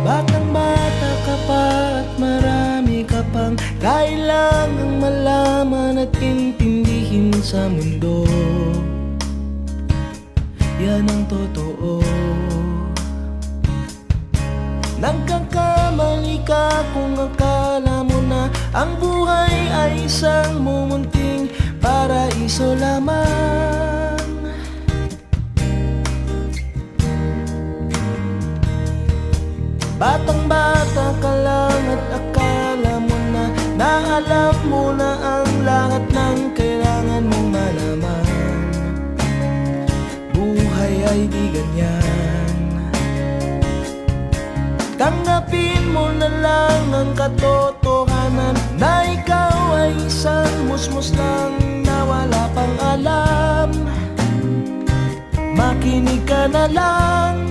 Batang-bata ka pa at marami ka pang kailangang malaman at intindihin sa mundo. Yan ang totoo. Nagkakamali ka kung akala mo na ang buhay ay isang mumunting paraiso lamang. Batang-bata ka lang at akala mo na alam mo na ang lahat ng kailangan mong malaman. Buhay ay di ganyan. Tanggapin mo na lang ang katotohanan na ikaw ay isang musmus lang na wala pang alam. Makinig ka na lang.